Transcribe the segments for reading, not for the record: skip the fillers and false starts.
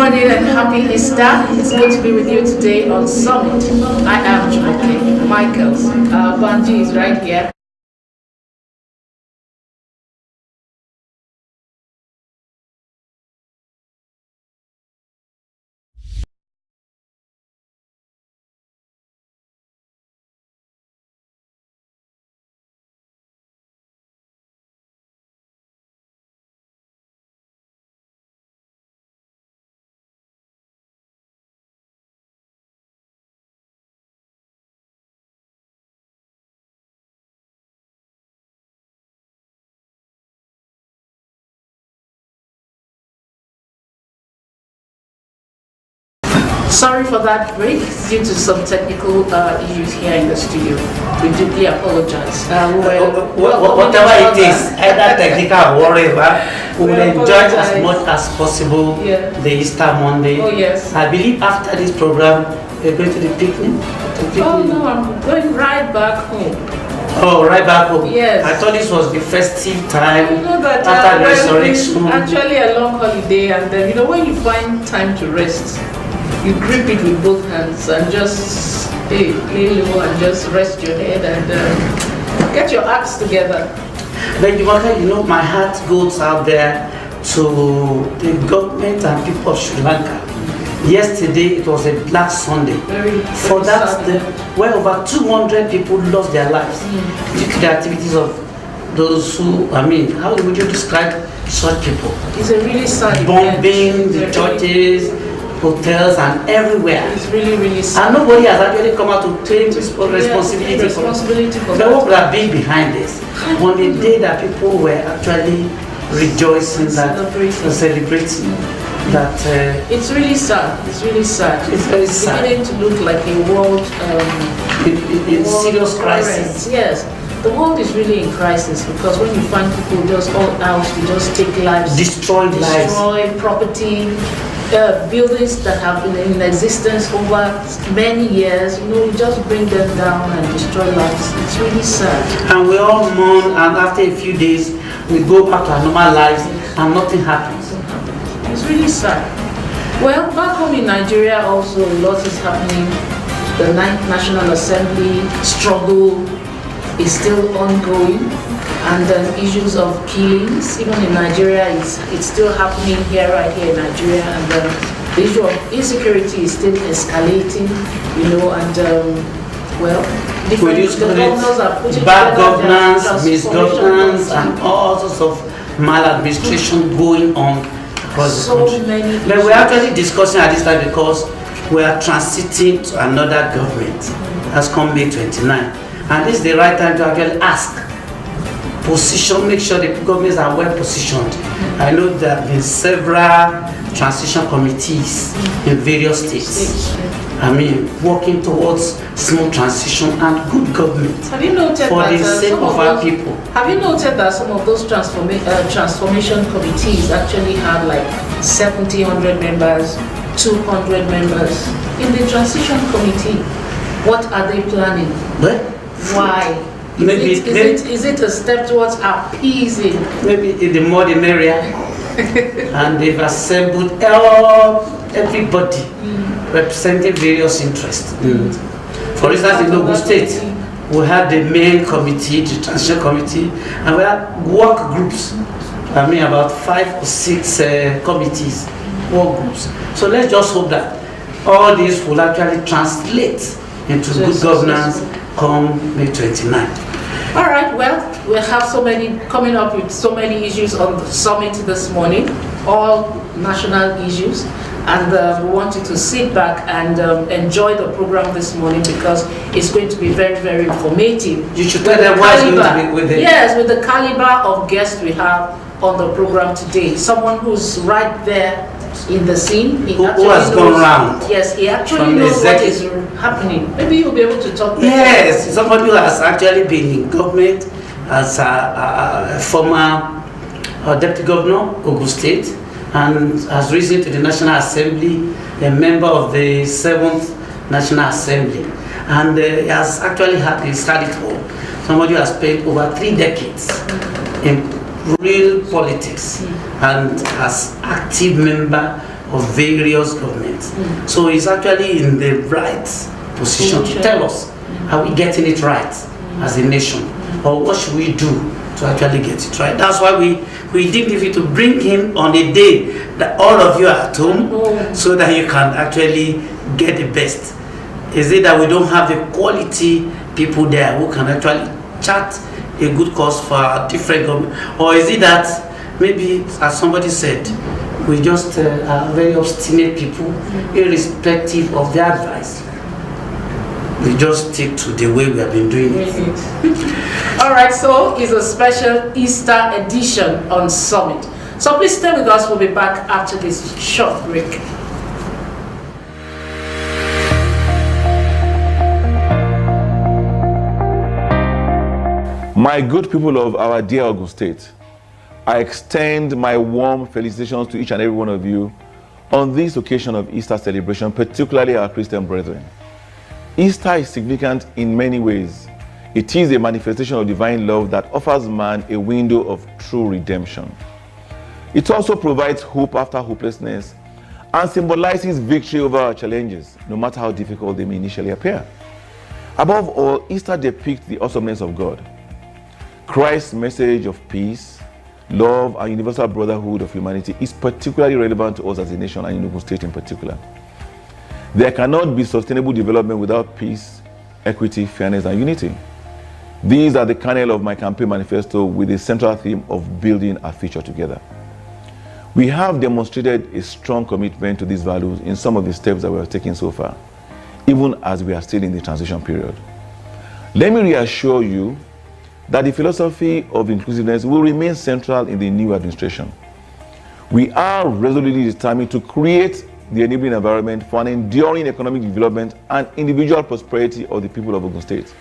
morning and happy Easter. It's good to be with you today on Summit. I am Jumoke Michaels. Banji is right here. Sorry for that break due to some technical issues here in the studio. We deeply apologize. Whatever it is, either technical or whatever, we will enjoy as much as possible the Easter Monday. Oh yes. I believe after this program, we're going to the picnic. Oh no, I'm going right back home. Oh, right back home. Yes. I thought this was the festive time You know that after resurrection. actually a long holiday, and then when you find time to rest, you grip it with both hands and just lay low and just rest your head and get your acts together. Then my heart goes out there to the government and people of Sri Lanka. Yesterday it was a Black Sunday. For that, over 200 people lost their lives due to the activities of those who, how would you describe such people? It's a really sad bombing the churches, hotels and everywhere. It's really, really sad. And nobody has actually come out to claim responsibility for that. What would have been behind this? On the day that people were actually rejoicing, celebrating. That it's really sad. It's really sad. It's very sad. Beginning to look like a world in serious crisis. Yes, the world is really in crisis because when you find people just all out to just take lives, destroy property, buildings that have been in existence over many years, you just bring them down and destroy lives. It's really sad. And we all mourn, and after a few days, we go back to our normal lives, and nothing happens. It's really sad. Well, back home in Nigeria also a lot is happening. The 9th National Assembly struggle is still ongoing, and issues of killings, even in Nigeria, it's still happening right here in Nigeria, and the issue of insecurity is still escalating, and the governors are putting bad governance, misgovernance, and all sorts of maladministration going on across the country. But we're actually discussing at this time because we are transiting to another government. That's come May 29. And this is the right time to actually ask, make sure the governments are well positioned. I know there have been several transition committees in various states. Working towards smooth transition and good government. Have you noted for that, the sake of our people? Have you noted that some of those transformation committees actually have like 70, 100 members, 200 members in the transition committee? What are they planning? What? Why? Is it a step towards appeasing? Maybe the more the merrier. And they've assembled everybody representing various interests. For instance, in Ogun State, we have the main committee, the transition committee, and we have work groups. About 5 or 6 committees, work groups. So let's just hope that all this will actually translate into good governance come May 29. All right, well, we have coming up with so many issues on the summit this morning, all national issues, and we want you to sit back and enjoy the program this morning because it's going to be very, very informative. You should tell them why it's going to be with it. Yes, with the caliber of guests we have on the program today. Someone who's right there in the scene. Who has gone around. Yes, he actually knows what is happening. Maybe you'll be able to talk better. Yes, somebody who has actually been in government as a former deputy governor, Ogun State, and has risen to the National Assembly, a member of the 7th National Assembly. And he has actually had it all. Somebody who has spent over 3 decades in real politics and as active member of various governments. So he's actually in the right position to tell us, are we getting it right as a nation? Or what should we do to actually get it right? That's why we deemed it to bring him on a day that all of you are at home, so that you can actually get the best. Is it that we don't have the quality people there who can actually chart a good cause for a different government? Or is it that maybe, as somebody said, we just are very obstinate people, irrespective of their advice? We just stick to the way we have been doing it. All right, so it's a special Easter edition on Summit. So please stay with us. We'll be back after this short break. My good people of our dear Ogun State, I extend my warm felicitations to each and every one of you on this occasion of Easter celebration, particularly our Christian brethren. Easter is significant in many ways. It is a manifestation of divine love that offers man a window of true redemption. It also provides hope after hopelessness and symbolizes victory over our challenges, no matter how difficult they may initially appear. Above all, Easter depicts the awesomeness of God. Christ's message of peace, love, and universal brotherhood of humanity is particularly relevant to us as a nation and in Ogun State in particular. There cannot be sustainable development without peace, equity, fairness, and unity. These are the kernel of my campaign manifesto with the central theme of building our future together. We have demonstrated a strong commitment to these values in some of the steps that we have taken so far, even as we are still in the transition period. Let me reassure you that the philosophy of inclusiveness will remain central in the new administration. We are resolutely determined to create the enabling environment for an enduring economic development and individual prosperity of the people of Ogun State.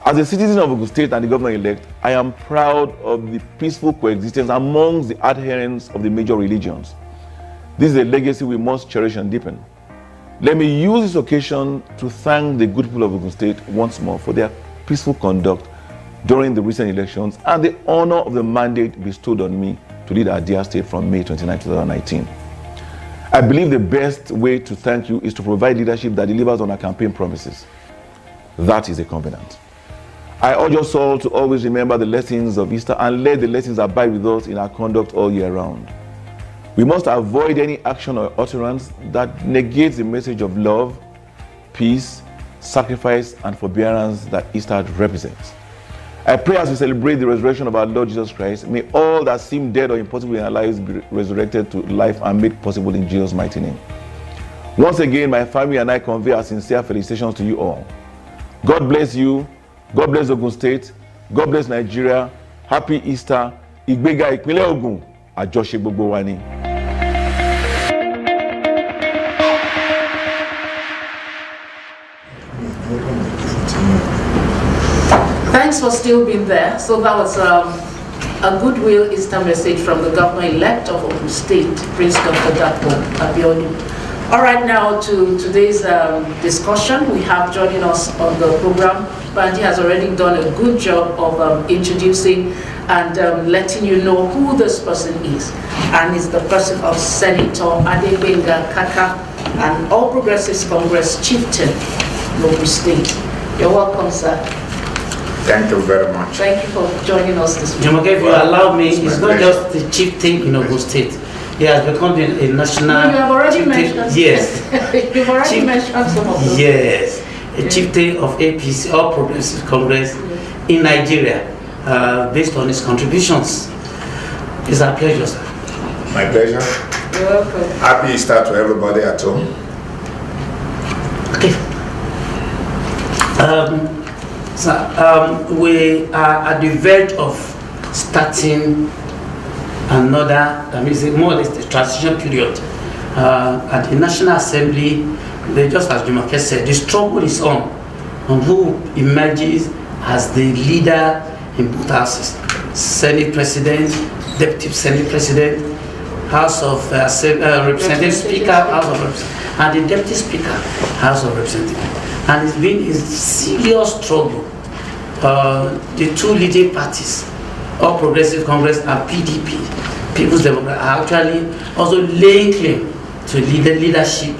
As a citizen of Ogun State and the governor-elect, I am proud of the peaceful coexistence amongst the adherents of the major religions. This is a legacy we must cherish and deepen. Let me use this occasion to thank the good people of Ogun State once more for their peaceful conduct during the recent elections and the honor of the mandate bestowed on me to lead our dear state from May 29, 2019. I believe the best way to thank you is to provide leadership that delivers on our campaign promises. That is a covenant. I urge us all to always remember the lessons of Easter and let the lessons abide with us in our conduct all year round. We must avoid any action or utterance that negates the message of love, peace, sacrifice, and forbearance that Easter represents. I pray as we celebrate the resurrection of our Lord Jesus Christ, may all that seem dead or impossible in our lives be resurrected to life and made possible in Jesus' mighty name. Once again, my family and I convey our sincere felicitations to you all. God bless you. God bless Ogun State. God bless Nigeria. Happy Easter. Adegbenga ìpínlẹ̀ Ògùn. Àjọṣe gbogbo wa ni. Thanks for still being there. So that was a goodwill Easter message from the governor-elect of Ogun State, Prince Dr. Abiodun. All right, now to today's discussion. We have joining us on the program. Banji has already done a good job of introducing and letting you know who this person is. And it's the person of Senator Adegbenga Kaka, and All Progressives Congress chieftain, Ogun State. You're welcome, sir. Thank you very much. Thank you for joining us this morning. Jumoke, if you allow me, it's not just the chieftain in Ogun State. He has become a national. No, you have already chieftain. mentioned. Yes. You've already mentioned some of those. Yes. A chieftain of APC, All Progressive Congress, in Nigeria, based on his contributions. It's a pleasure, sir. My pleasure. You're welcome. Happy Easter to everybody at home. Okay. We are at the verge of starting another, that means more or less the transition period. At the National Assembly, just as Jumoke said, the struggle is on who emerges as the leader in both houses. Senate President, Deputy Senate President, House of Representative Speaker, House of Representatives, and the Deputy Speaker, House of Representatives. And it's been a serious struggle. The two leading parties, All Progressive Congress and PDP, People's Democrat are actually also laying claim to the leadership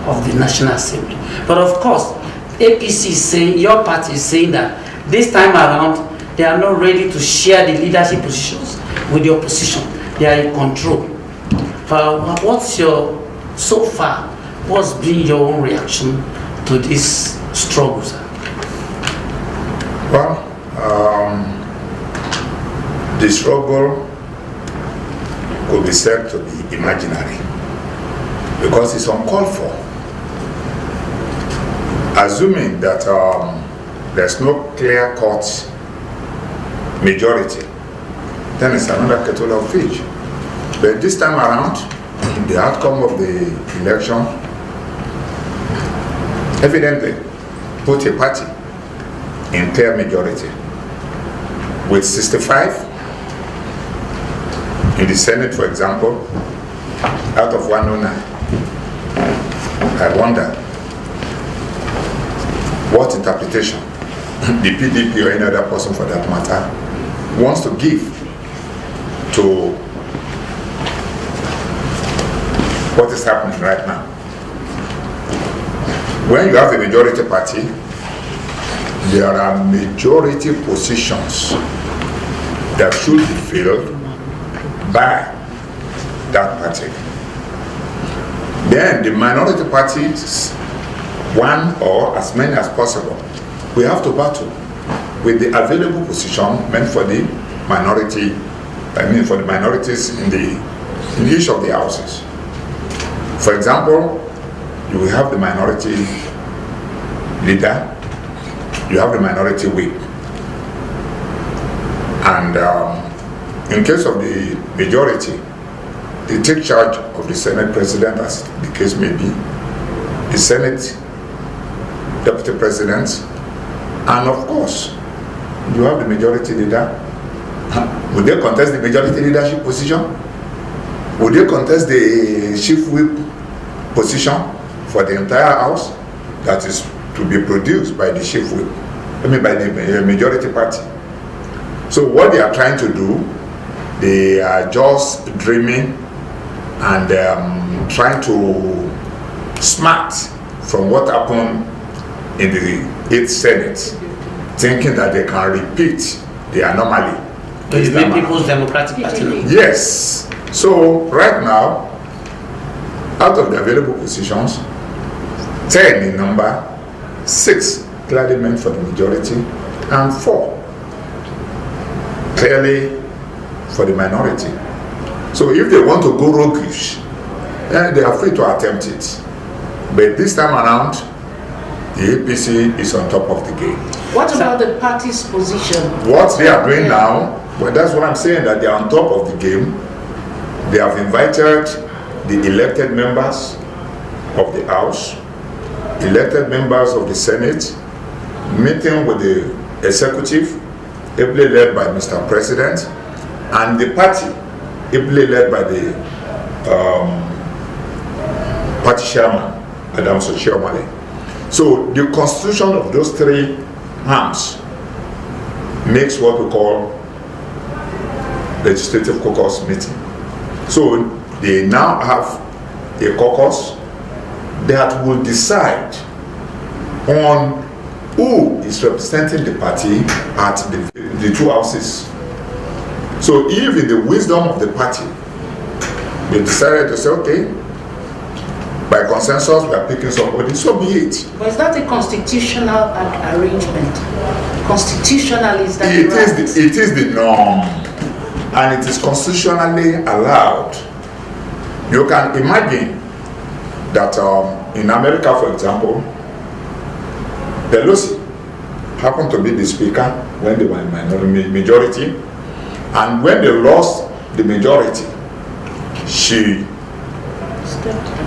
of the National Assembly. But of course, APC is saying, your party is saying that this time around, they are not ready to share the leadership positions with the opposition. They are in control. What's your, so far, what's been your own reaction to this struggle, sir? Well, the struggle could be said to be imaginary because it's uncalled for. Assuming that there's no clear-cut majority, then it's another kettle of fish. But this time around, the outcome of the election evidently put a party in clear majority with 65 in the Senate, for example, out of 109. I wonder what interpretation the PDP or any other person for that matter wants to give to what is happening right now. When you have a majority party, there are majority positions that should be filled by that party. Then the minority parties, one or as many as possible, we have to battle with the available position meant for the minority, for the minorities in each of the houses. For example, you will have the minority leader, you have the minority whip. And in case of the majority, they take charge of the Senate President, as the case may be, the Senate Deputy President, and of course, you have the majority leader. Would they contest the majority leadership position? Would they contest the chief whip position for the entire house that is to be produced by the chief whip, by the majority party? So what they are trying to do, they are just dreaming and trying to smart from what happened in the 8th Senate, thinking that they can repeat the anomaly. You mean People's Democratic Party? Yes. So right now, out of the available positions, 10 in number, 6 clearly meant for the majority, and 4 clearly for the minority. So if they want to go roguish, they are free to attempt it. But this time around, the APC is on top of the game. What about the party's position? What they are doing now, well, that's what I'm saying, that they are on top of the game. They have invited the elected members of the House, elected members of the Senate, meeting with the executive, ably led by Mr. President, and the party, ably led by the party chairman, Madam Sochiomale. So the constitution of those 3 arms makes what we call legislative caucus meeting. So they now have a caucus that will decide on who is representing the party at the 2 houses. So if in the wisdom of the party, they decided to say, okay, by consensus we are picking somebody, so be it. But is that a constitutional arrangement? Constitutional, is that it right? It is the norm, and it is constitutionally allowed. You can imagine that in America, for example, Pelosi happened to be the speaker when they were in majority, and when they lost the majority, she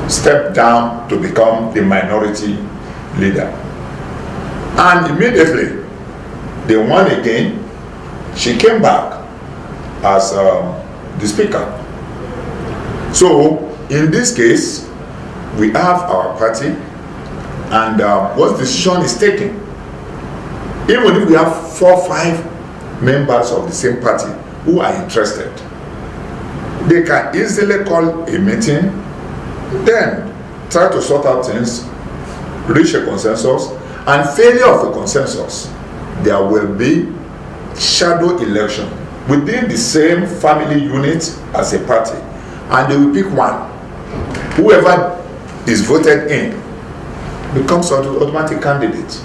stepped down to become the minority leader. And immediately they won again, she came back as the speaker. So in this case, we have our party, and what decision is taken, even if we have 4 or 5 members of the same party who are interested, they can easily call a meeting, then try to sort out things, reach a consensus, and failure of a consensus, there will be shadow election within the same family unit as a party, and they will pick one. Whoever is voted in becomes an automatic candidate.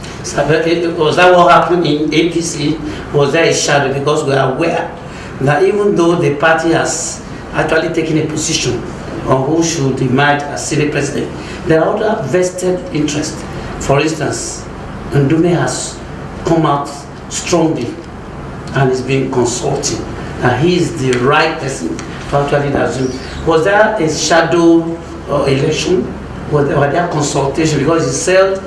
Was that what happened in APC? Was there a shadow? Because we are aware that even though the party has actually taken a position on who should emerge as Senate president, there are other vested interests. For instance, Ndume has come out strongly and is being consulted, and he is the right person to actually assume. Was there a shadow election? Was there consultation? Because he said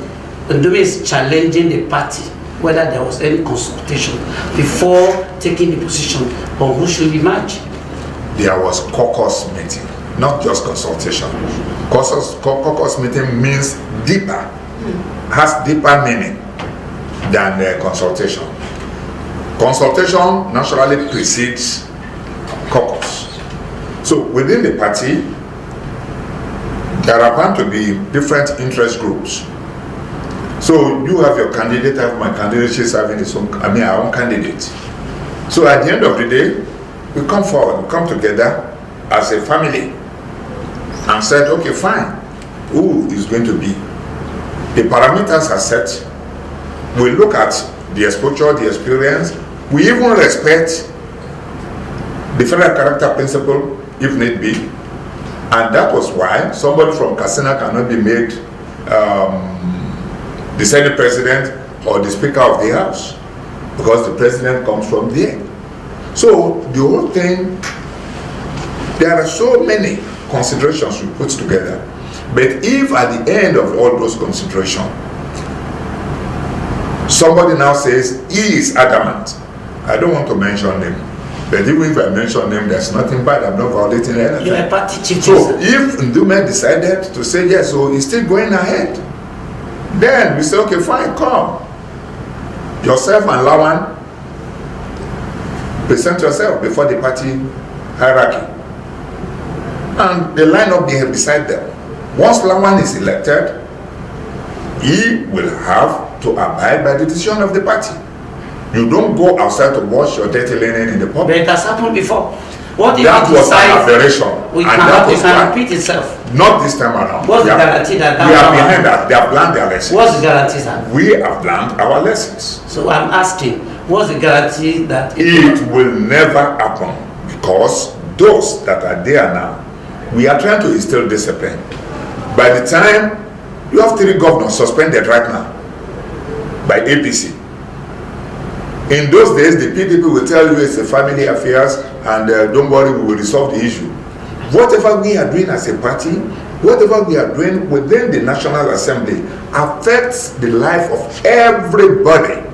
Ndume is challenging the party whether there was any consultation before taking the position on who should emerge. There was caucus meeting, not just consultation. Caucus meeting means deeper, has deeper meaning than consultation. Consultation naturally precedes caucus. So within the party, there are bound to be different interest groups. So you have your candidate, I have my candidate, she's having his own, our own candidate. So at the end of the day, we come forward, we come together as a family and said, okay, fine, who is going to be? The parameters are set. We look at the exposure, the experience. We even respect the federal character principle if need be. And that was why somebody from Katsina cannot be made the Senate president or the Speaker of the House, because the president comes from there. So the whole thing, there are so many considerations we put together. But if at the end of all those considerations, somebody now says he is adamant, I don't want to mention him, but even if I mention him, there's nothing bad, I'm not violating anything. You're a party chief. So if Ndume decided to say yes, so he's still going ahead, then we say, okay, fine, come. Yourself and Lawan, present yourself before the party hierarchy. And the lineup they have decided. Once Lawan is elected, he will have to abide by the decision of the party. You don't go outside to wash your dirty linen in the public. But it has happened before. What if that was an aberration, we and can repeat itself? Not this time around. What's the guarantee that we are behind that? They have learned their lessons. What's the guarantee, sir? We have learned our lessons. So I'm asking, what's the guarantee that it will never happen? Because those that are there now, we are trying to instill discipline. By the time you have 3 governors suspended right now by APC. In those days, the PDP will tell you it's a family affairs and don't worry, we will resolve the issue. Whatever we are doing as a party, whatever we are doing within the National Assembly affects the life of everybody.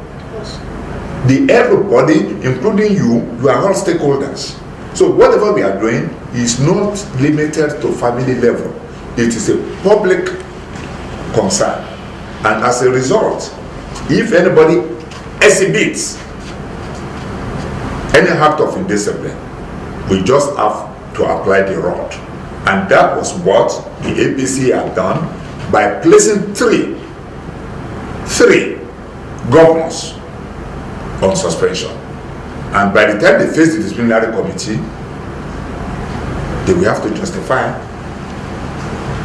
Everybody, including you are all stakeholders. So whatever we are doing is not limited to family level. It is a public concern. And as a result, if anybody exhibits any act of indiscipline, we just have to apply the rod. And that was what the APC had done by placing three governors on suspension. And by the time they face the disciplinary committee, they will have to justify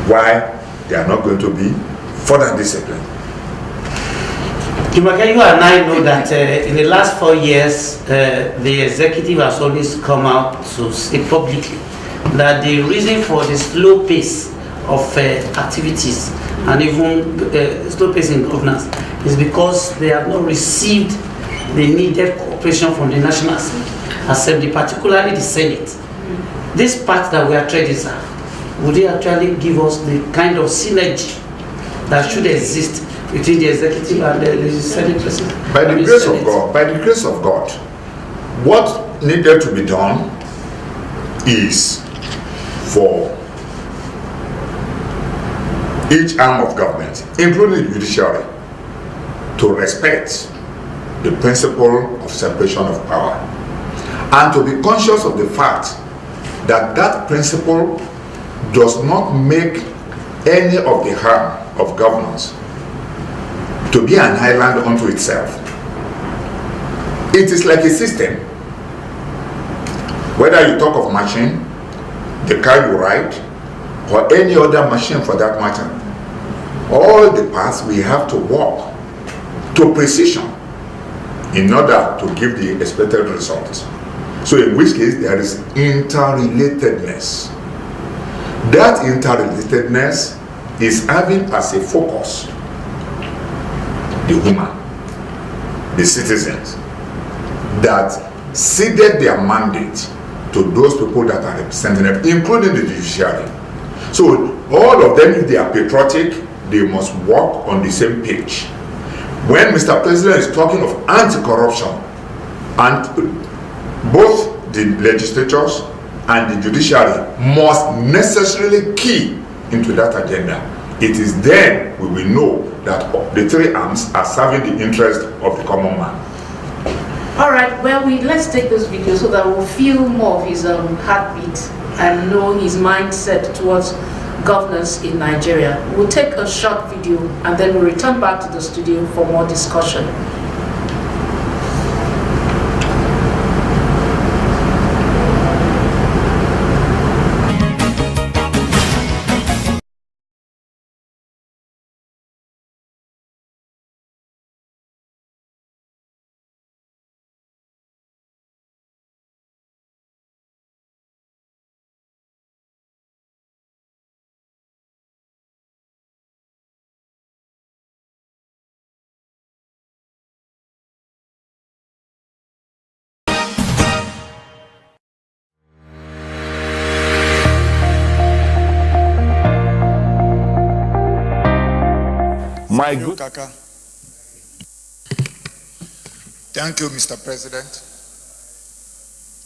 why they are not going to be further disciplined. Jumake, you and I know that in the last 4 years, the executive has always come out to say publicly that the reason for the slow pace of activities and even slow pace in governance is because they have not received the needed cooperation from the National Assembly, particularly the Senate. This part that we are trading, sir, would they actually give us the kind of synergy that should exist between the executive and the Senate president? By the grace of God, what needed to be done is for each arm of government, including the judiciary, to respect the principle of separation of power and to be conscious of the fact that that principle does not make any of the harm of governance to be an island unto itself. It is like a system. Whether you talk of machine, the car you ride, or any other machine for that matter, all the paths we have to walk to precision in order to give the expected results. So in which case there is interrelatedness. That interrelatedness is having as a focus the human, the citizens, that ceded their mandate to those people that are representing them, including the judiciary. So all of them, if they are patriotic, they must walk on the same page. When Mr. President is talking of anti-corruption, and both the legislatures and the judiciary must necessarily key into that agenda, it is then we will know that the three arms are serving the interest of the common man. All right, well, let's take this video so that we'll feel more of his heartbeat and know his mindset towards governance in Nigeria. We'll take a short video and then we'll return back to the studio for more discussion. My Thank you, good Kaka. Thank you, Mr. President.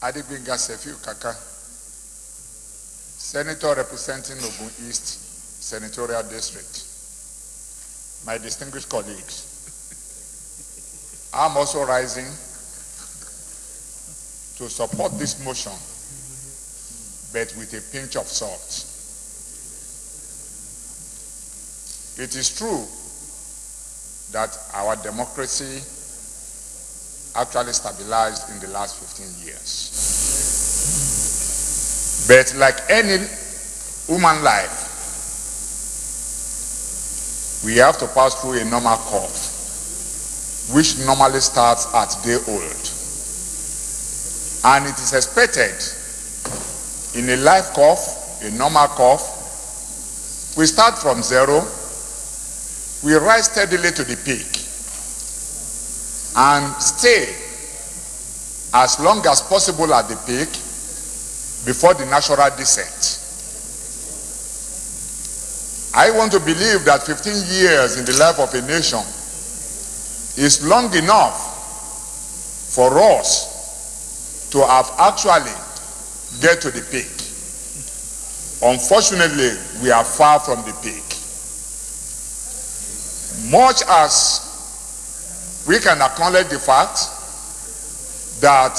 Adegbenga Kaka, Senator representing Ogun East Senatorial District. My distinguished colleagues, I'm also rising to support this motion, but with a pinch of salt. It is true that our democracy actually stabilized in the last 15 years. But like any human life, we have to pass through a normal curve, which normally starts at day old. And it is expected in a life curve, a normal curve, we start from zero, we rise steadily to the peak and stay as long as possible at the peak before the natural descent. I want to believe that 15 years in the life of a nation is long enough for us to have actually get to the peak. Unfortunately, we are far from the peak. Much as we can acknowledge the fact that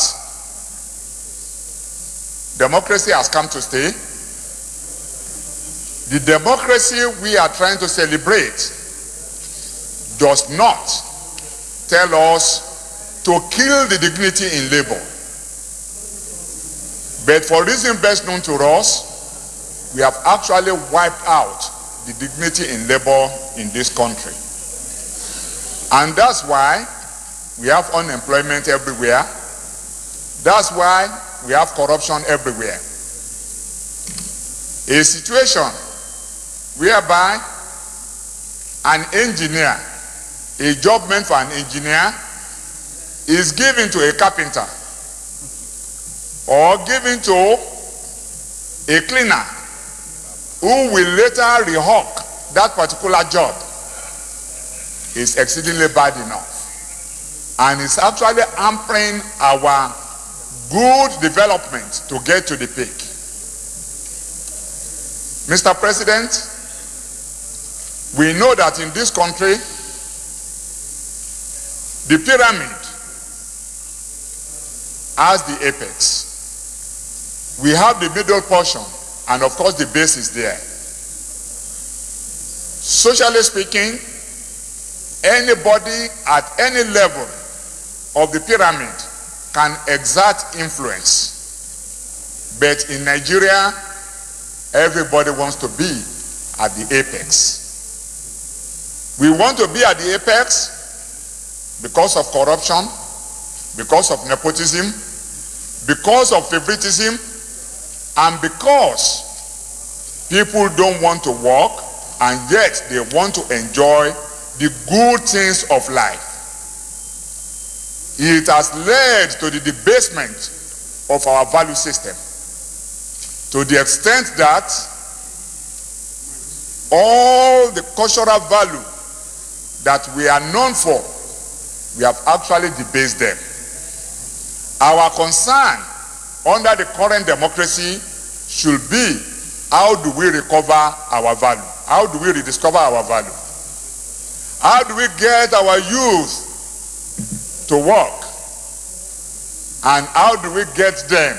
democracy has come to stay, the democracy we are trying to celebrate does not tell us to kill the dignity in labor. But for reasons best known to us, we have actually wiped out the dignity in labor in this country. And that's why we have unemployment everywhere. That's why we have corruption everywhere. A situation whereby an engineer, a job meant for an engineer, is given to a carpenter or given to a cleaner who will later rehawk that particular job is exceedingly bad enough, and it's actually hampering our good development to get to the peak. Mr. President, we know that in this country, the pyramid has the apex. We have the middle portion, and of course the base is there. Socially speaking, anybody at any level of the pyramid can exert influence. But in Nigeria, everybody wants to be at the apex. We want to be at the apex because of corruption, because of nepotism, because of favoritism, and because people don't want to work and yet they want to enjoy the good things of life. It has led to the debasement of our value system, to the extent that all the cultural value that we are known for, we have actually debased them. Our concern under the current democracy should be, how do we recover our value? How do we rediscover our value? How do we get our youth to work? And how do we get them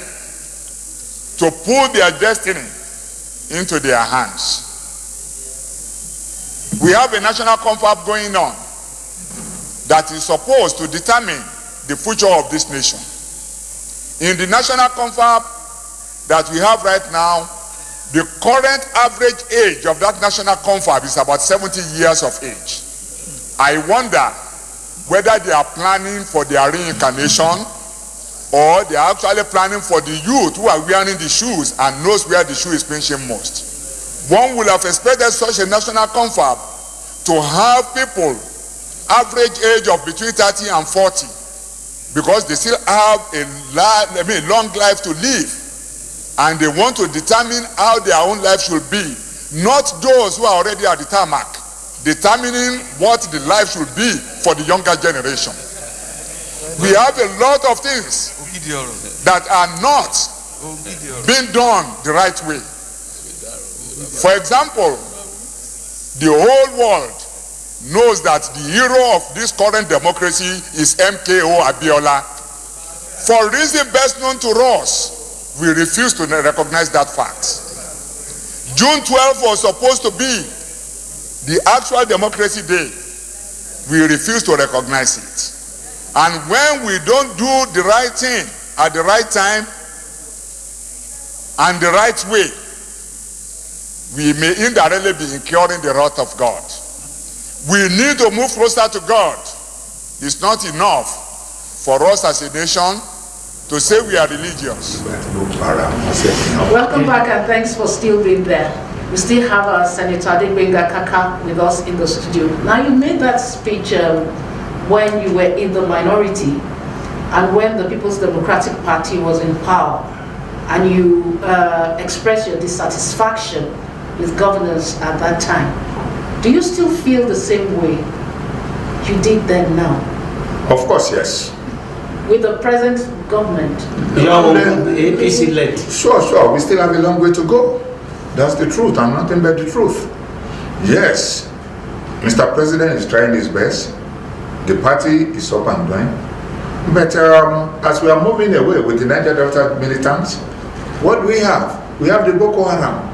to put their destiny into their hands? We have a national confab going on that is supposed to determine the future of this nation. In the national confab that we have right now, the current average age of that national confab is about 70 years of age. I wonder whether they are planning for their reincarnation, or they are actually planning for the youth who are wearing the shoes and knows where the shoe is pinching most. One would have expected such a national confab to have people average age of between 30 and 40, because they still have a long life to live, and they want to determine how their own life should be, not those who are already at the tarmac, determining what the life should be for the younger generation. We have a lot of things that are not being done the right way. For example, the whole world knows that the hero of this current democracy is MKO Abiola. For reason best known to us, we refuse to recognize that fact. June 12th was supposed to be the actual democracy day. We refuse to recognize it. And when we don't do the right thing at the right time and the right way, we may indirectly be incurring the wrath of God. We need to move closer to God. It's not enough for us as a nation to say we are religious. Welcome back, and thanks for still being there. We still have our Senator Adegbenga Kaka with us in the studio. Now, you made that speech when you were in the minority and when the People's Democratic Party was in power, and you expressed your dissatisfaction with governance at that time. Do you still feel the same way you did then now? Of course, yes. With the present government? APC led. Sure. We still have a long way to go. That's the truth, and nothing but the truth. Yes, Mr. President is trying his best. The party is up and going. But as we are moving away with the Niger Delta militants, what do we have? We have the Boko Haram.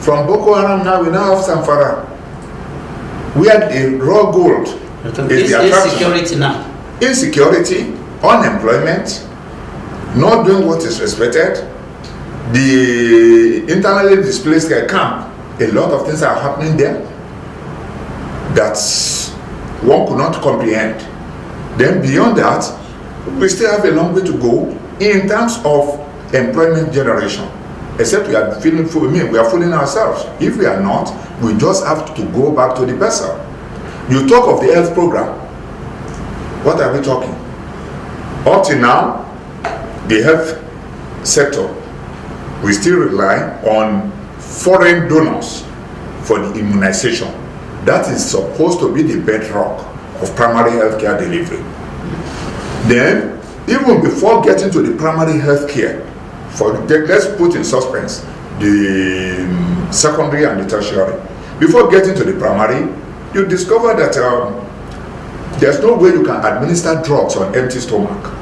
From Boko Haram now, we now have Zamfara. We had a raw gold. It's insecurity now. Insecurity, unemployment, not doing what is expected, the internally displaced camp. A lot of things are happening there that one could not comprehend. Then beyond that, we still have a long way to go in terms of employment generation. Except we are we are fooling ourselves. If we are not, we just have to go back to the vessel. You talk of the health program. What are we talking? Up to now, the health sector, we still rely on foreign donors for the immunization. That is supposed to be the bedrock of primary healthcare delivery. Then, even before getting to the primary healthcare, let's put in suspense the secondary and the tertiary. Before getting to the primary, you discover that there's no way you can administer drugs on empty stomach.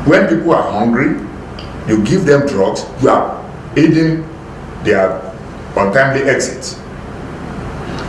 When people are hungry, you give them drugs. You are aiding their untimely exit.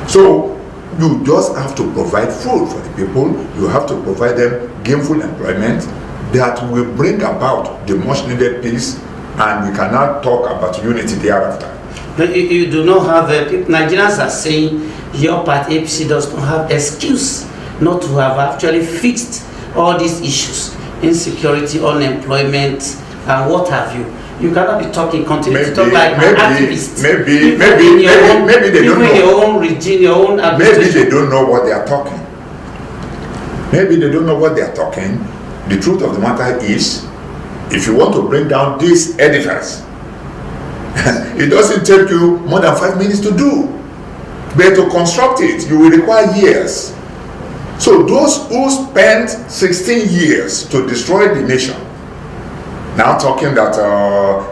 So you just have to provide food for the people. You have to provide them gainful employment that will bring about the much needed peace, and we cannot talk about unity thereafter. But you do not have Nigerians are saying your party APC does not have excuse not to have actually fixed all these issues, insecurity, unemployment, and what have you. You cannot be talking, continue to talk like an activist. Maybe they don't know. Your own regime, your own maybe they don't know what they are talking. Maybe they don't know what they are talking. The truth of the matter is, if you want to bring down this edifice, it doesn't take you more than 5 minutes to do. But to construct it, you will require years. So those who spent 16 years to destroy the nation, now talking that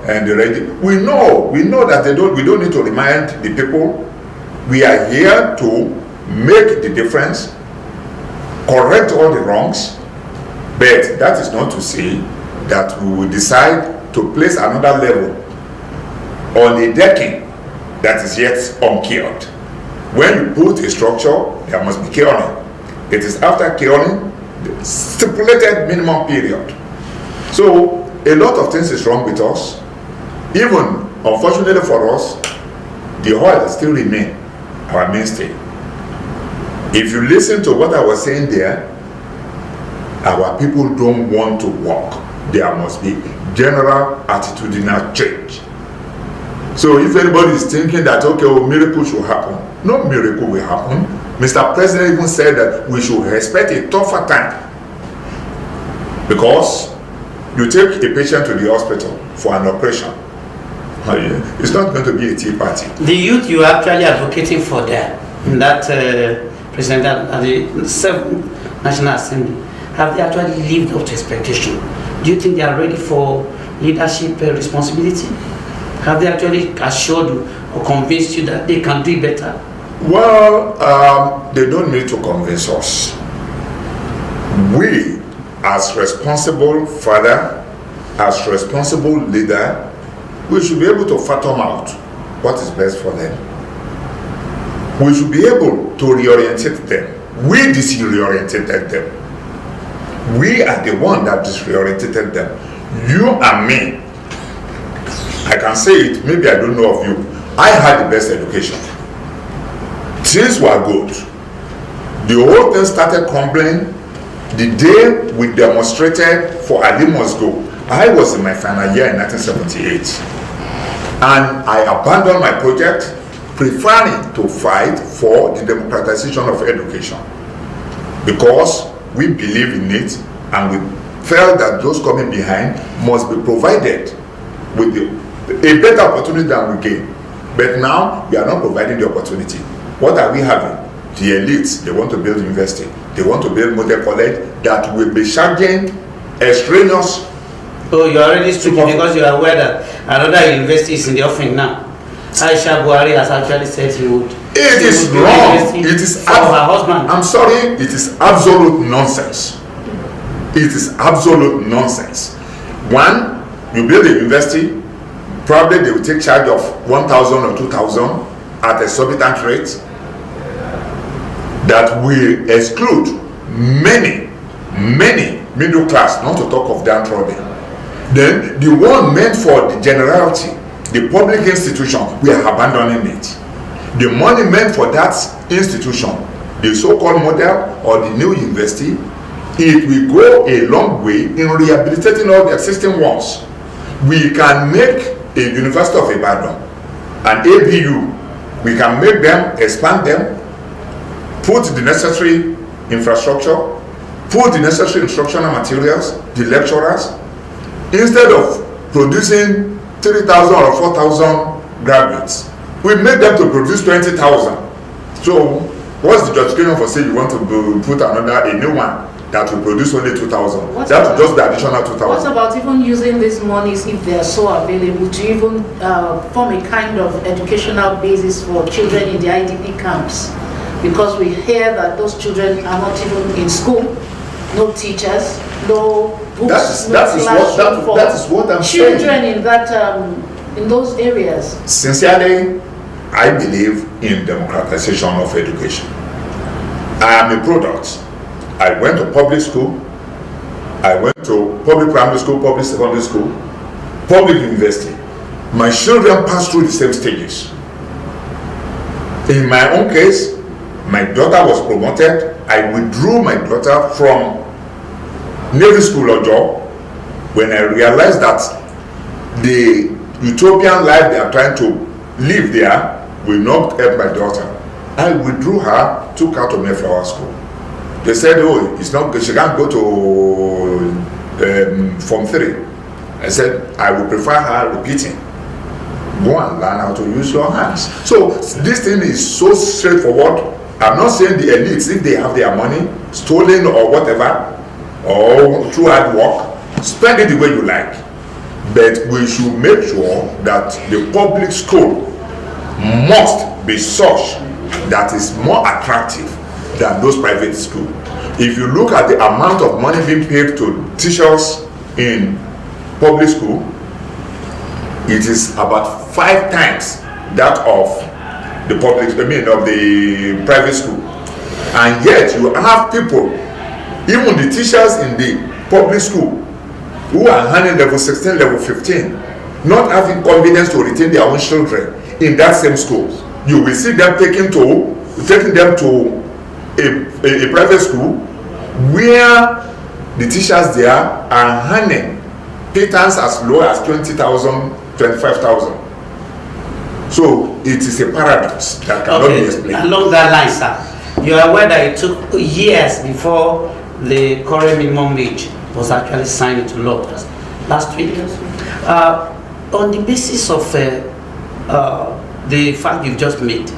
and the ready, we know that we don't need to remind the people. We are here to make the difference, correct all the wrongs, but that is not to say that we will decide to place another level on a decking that is yet uncured. When you put a structure, there must be curing. It is after curing the stipulated minimum period. So a lot of things is wrong with us. Even unfortunately for us, the oil still remains our mainstay. If you listen to what I was saying there, our people don't want to work. There must be general attitudinal change. So if anybody is thinking that, okay, a miracle should happen, no miracle will happen. Mr. President even said that we should expect a tougher time, because you take a patient to the hospital for an operation, it's not going to be a tea party. The youth you are actually advocating for there, in that president at the 7th National Assembly, have they actually lived up to expectation? Do you think they are ready for leadership responsibility? Have they actually assured you or convinced you that they can do it better? Well, they don't need to convince us. We, as responsible father, as responsible leader, we should be able to fathom out what is best for them. We should be able to reorientate them. We disorientated them. We are the one that disorientated them. You and me. I can say it, maybe I don't know of you. I had the best education. Things were good. The whole thing started crumbling the day we demonstrated for Ali Must Go. I was in my final year in 1978. And I abandoned my project, preferring to fight for the democratization of education. Because we believe in it, and we felt that those coming behind must be provided with a better opportunity than we gave. But now we are not providing the opportunity. What are we having? The elites, they want to build university. They want to build model college that will be charging extraneous. Oh, you are already speaking because you are aware that another university is in the offing now. Aisha Buhari has actually said he would. It is wrong. It is for her husband. I'm sorry, it is absolute nonsense. It is absolute nonsense. One, you build a university, probably they will take charge of 1,000 or 2,000 at a exorbitant rate that will exclude many middle class, not to talk of downtrodden. Then the one meant for the generality, the public institution, we are abandoning it. The money meant for that institution, the so-called model or the new university, it will go a long way in rehabilitating all the existing ones. We can make a University of Ibadan, an ABU, we can make them, expand them, put the necessary infrastructure, put the necessary instructional materials, the lecturers, instead of producing 3,000 or 4,000 graduates, we make them to produce 20,000. So what's the justification for saying you want to put a new one that will produce only 2,000? That will just be additional 2,000. What about even using these monies, if they are so available, to even form a kind of educational basis for children in the IDP camps? Because we hear that those children are not even in school, no teachers, no books, that is what I'm saying. Children in that in those areas? Sincerely, I believe in democratization of education. I am a product. I went to public school. I went to public primary school, public secondary school, public university. My children passed through the same stages. In my own case, my daughter was promoted. I withdrew my daughter from Navy school or job when I realized that the utopian life they are trying to live there will not help my daughter. I withdrew her, took her to Mayflower School. They said, oh, it's not good, she can't go to Form 3. I said, I would prefer her repeating. Go and learn how to use your hands. So this thing is so straightforward. I'm not saying the elites, if they have their money stolen or whatever, or through hard work, spend it the way you like. But we should make sure that the public school must be such that is more attractive than those private schools. If you look at the amount of money being paid to teachers in public school, it is about 5 times that of the of the private school. And yet you have people, even the teachers in the public school, who are handling level 16, level 15, not having confidence to retain their own children in that same school. You will see them taking them to a private school where the teachers there are handling patterns as low as 20,000, 25,000. So it is a paradox that cannot be explained. Along that line, sir, you are aware that it took years before the current minimum wage was actually signed into law last week. On the basis of the fact you've just made,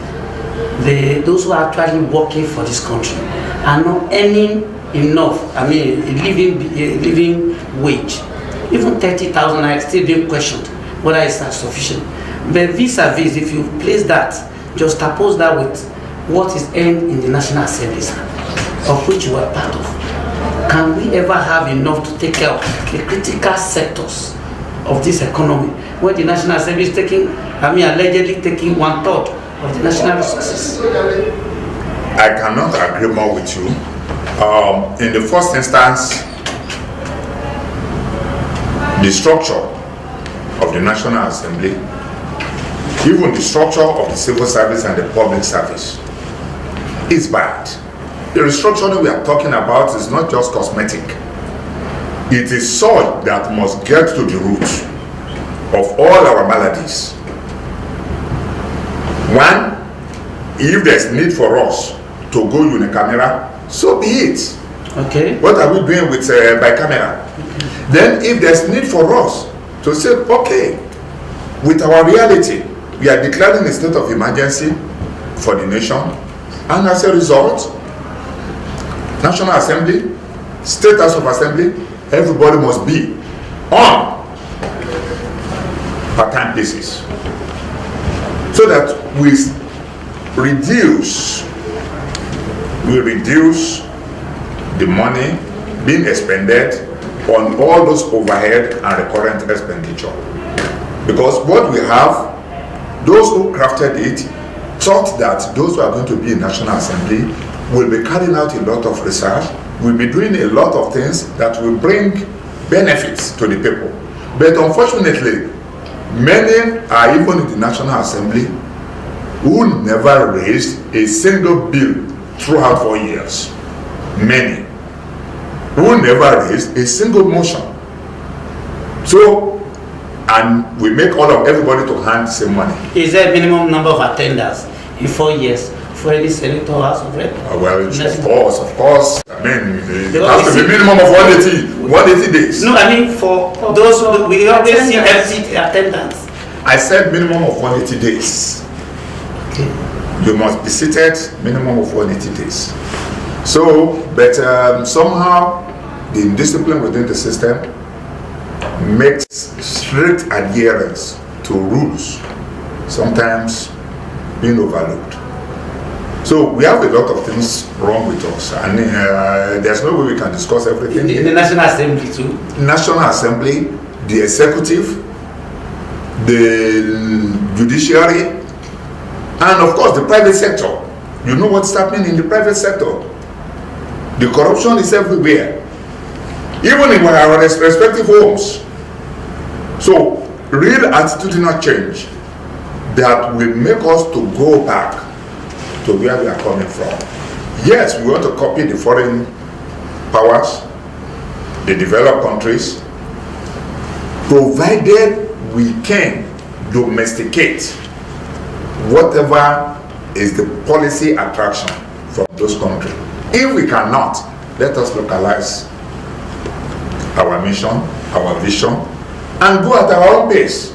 those who are actually working for this country are not earning enough. I mean, a living wage. Even 30,000, I still being questioned whether it's sufficient. But vis-a-vis, if you place that, just oppose that with what is earned in the National Assembly, of which you are part of. Can we ever have enough to take care of the critical sectors of this economy, where the National Assembly is allegedly taking 1/3 of the national resources? I cannot agree more with you. In the first instance, the structure of the National Assembly, even the structure of the civil service and the public service, is bad. The restructuring we are talking about is not just cosmetic. It is such that must get to the root of all our maladies. One, if there's need for us to go unicameral, so be it. Okay. What are we doing with bicameral? Then if there's need for us to say, okay, with our reality, we are declaring a state of emergency for the nation, and as a result, National Assembly, State House of Assembly, everybody must be on part-time basis, so that we reduce the money being expended on all those overhead and recurrent expenditure. Because what we have, those who crafted it thought that those who are going to be in National Assembly will be carrying out a lot of research, will be doing a lot of things that will bring benefits to the people. But unfortunately, many are even in the National Assembly who never raised a single bill throughout 4 years. Many who never raised a single motion. So, and we make all of everybody to hand the same money. Is there a minimum number of attenders in 4 years for any senator or House of Rep? Well, of course. I mean, it has to be minimum of 180 days. No, I mean for those who we always see empty attendance. I said minimum of 180 days. Okay. You must be seated minimum of 180 days. So, but somehow the indiscipline within the system makes strict adherence to rules sometimes being overlooked. So we have a lot of things wrong with us, and there's no way we can discuss everything. In the National Assembly too? National Assembly, the executive, the judiciary, and of course the private sector. You know what's happening in the private sector. The corruption is everywhere, even in our respective homes. So real attitudinal change that will make us to go back to where we are coming from. Yes, we want to copy the foreign powers, the developed countries, provided we can domesticate whatever is the policy attraction from those countries. If we cannot, let us localize our mission, our vision, and go at our own pace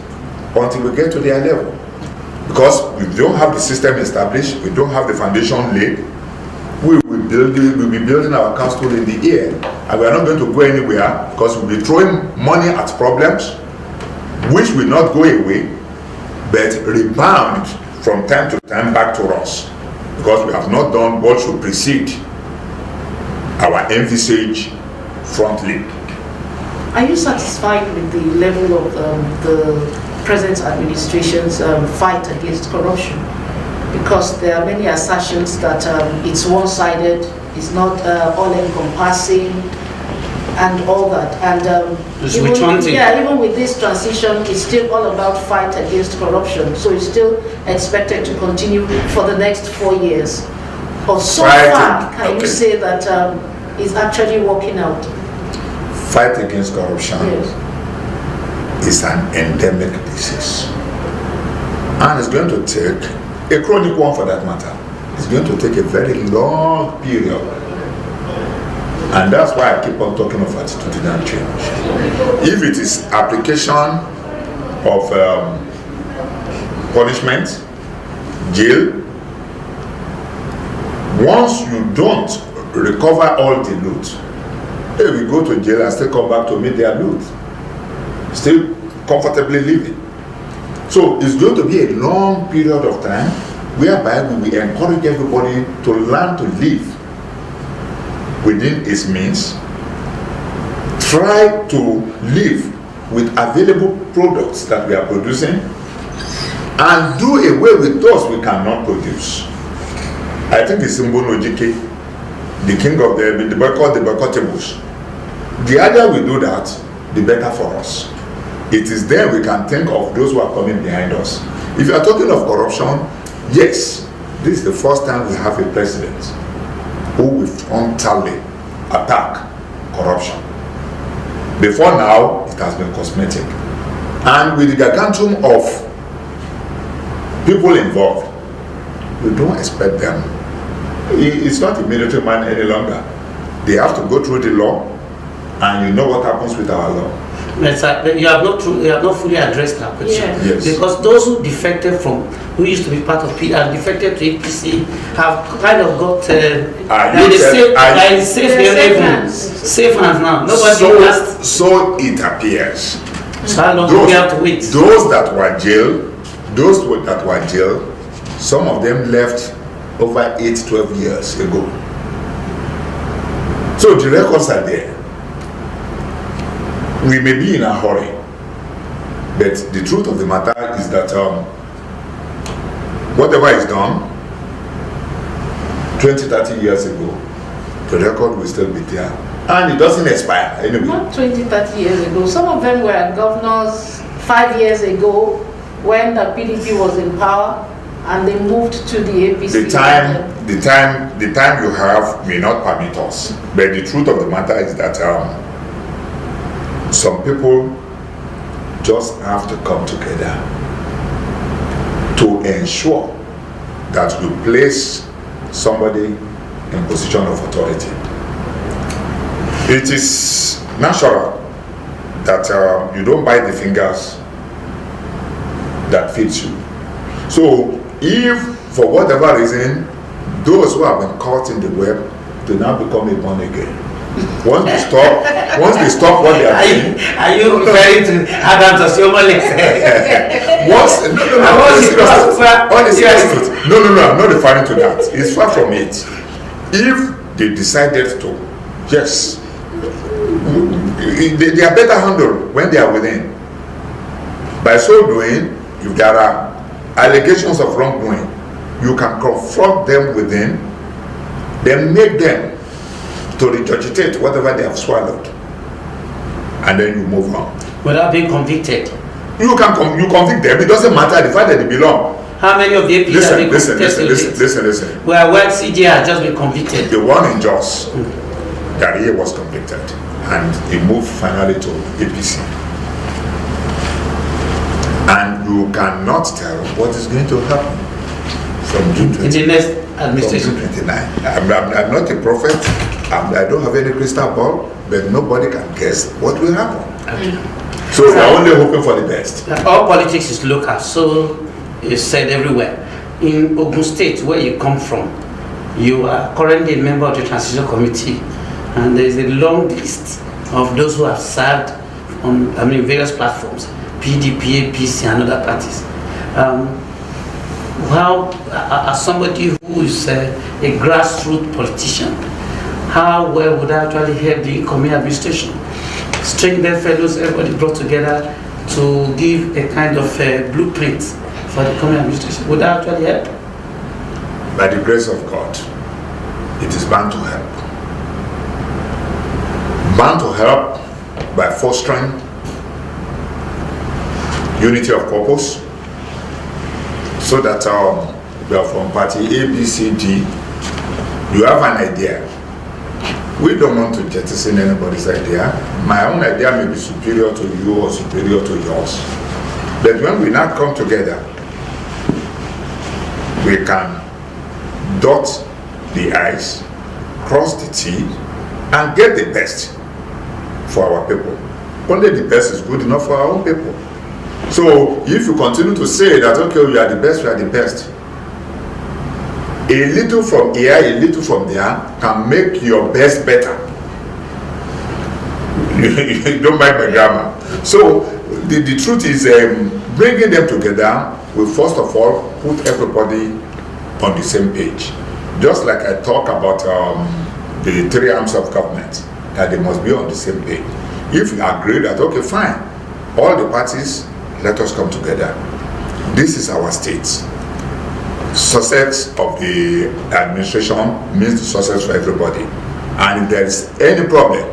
until we get to their level. Because we don't have the system established, we don't have the foundation laid, we'll be building our castle in the air, and we are not going to go anywhere because we'll be throwing money at problems which will not go away but rebound from time to time back to us, because we have not done what should precede our envisaged front leap. Are you satisfied with the level of the present administration's fight against corruption? Because there are many assertions that it's one-sided, it's not all-encompassing, and all that. And even with this transition, it's still all about fight against corruption. So it's still expected to continue for the next 4 years. But so far, can you say that it's actually working out? Fight against corruption is an endemic disease, and it's going to take a chronic one, for that matter. It's going to take a very long period, and that's why I keep on talking of attitudinal change. If it is application of punishment, jail, once you don't recover all the loot, they will go to jail and still come back to meet their loot, still comfortably living. So it's going to be a long period of time whereby we will encourage everybody to learn to live within its means, try to live with available products that we are producing, and do away with those we cannot produce. I think it's Mbonojike, the king of the boycottables. The earlier we do that, the better for us. It is then we can think of those who are coming behind us. If you are talking of corruption, yes, this is the first time we have a president who will frontally attack corruption. Before now, it has been cosmetic. And with the gargantuan of people involved, we don't expect them. It's not a military man any longer. They have to go through the law, and you know what happens with our law. You have not fully addressed that question. Yes. Because those who defected from, who used to be part of P and defected to APC, have kind of got safe hands now. Nobody asked. So it appears. So how long do we have to wait? Those that were jailed, some of them left over 8-12 years ago. So the records are there. We may be in a hurry, but the truth of the matter is that whatever is done 20-30 years ago, the record will still be there, and it doesn't expire anyway. Not 20-30 years ago. Some of them were governors 5 years ago when the PDP was in power, and they moved to the APC. The time you have may not permit us, but the truth of the matter is that some people just have to come together to ensure that we place somebody in position of authority. It is natural that you don't bite the fingers that feeds you. So if for whatever reason those who have been caught in the web do now become a born again, once they stop what they are doing. Are you referring to Adam Tosiomole? No, I'm not referring to that. It's far from it. If they decided to, yes, they are better handled when they are within. By so doing, if there are allegations of wrongdoing, you can confront them within, then make them to regurgitate whatever they have swallowed, and then you move on. Without being convicted. You convict them. It doesn't matter the fact that they belong. How many of the APs have been convicted? Listen. Where white CJ has just been convicted. The one in Jos, Gary was convicted, and he moved finally to APC. And you cannot tell what is going to happen from June 29. In the next administration. From June 29. I'm not a prophet. I don't have any crystal ball, but nobody can guess what will happen. Okay. So we are only hoping for the best. All politics is local, so it's said everywhere. In Ogun State, where you come from, you are currently a member of the Transition Committee, and there is a long list of those who have served on various platforms, PDP, APC, and other parties. How, as somebody who is a grassroots politician, how well would I actually help the incoming administration? String bedfellows, everybody brought together to give a kind of blueprint for the incoming administration. Would that actually help? By the grace of God, it is bound to help. Bound to help by fostering unity of purpose, so that we are from party A, B, C, D. You have an idea. We don't want to jettison anybody's idea. My own idea may be superior to you or superior to yours. But when we now come together, we can dot the I's, cross the T, and get the best for our people. Only the best is good enough for our own people. So if you continue to say that, okay, you are the best, you are the best, a little from here, a little from there can make your best better. You don't mind my grammar. So the truth is, bringing them together will first of all put everybody on the same page. Just like I talk about the three arms of government, that they must be on the same page. If you agree that, okay, fine, all the parties, let us come together. This is our state. Success of the administration means the success for everybody. And if there is any problem,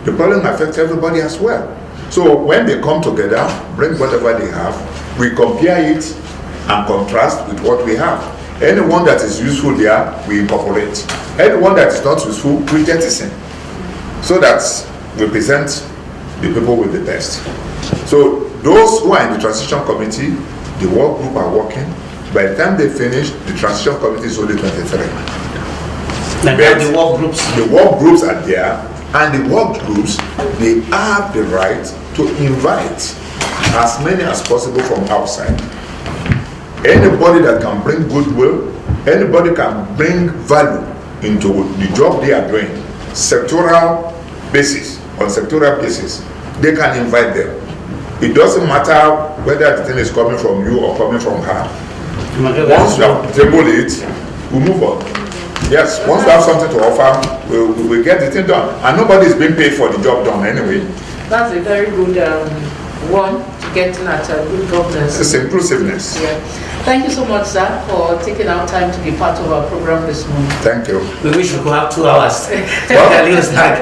the problem affects everybody as well. So when they come together, bring whatever they have, we compare it and contrast with what we have. Anyone that is useful there, we incorporate. Anyone that is not useful, we jettison. So that we present the people with the best. So those who are in the transition committee, the work group are working. By the time they finish, the transition committee is only 23. Like the work groups? The work groups are there, and the work groups, they have the right to invite as many as possible from outside. Anybody that can bring goodwill, anybody can bring value into the job they are doing, sectoral basis, on sectoral basis, they can invite them. It doesn't matter whether the thing is coming from you or coming from her. Once you have tabled it, we move on. Yes, once we have something to offer, we get the thing done. And nobody is being paid for the job done anyway. That's a very good one to get at good governance. It's inclusiveness. Yeah. Thank you so much, sir, for taking our time to be part of our program this morning. Thank you. We wish we could have 2 hours. Well,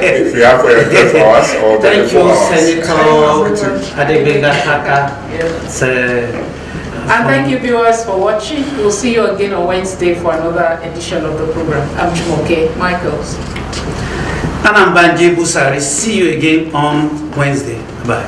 if you have 12 hours or 24 hours. Thank you, Senator Adegbenga, Kaka. And thank you, viewers, for watching. We'll see you again on Wednesday for another edition of the program. I'm Jumoke Michaels. And I'm Banji Busari. See you again on Wednesday. Bye.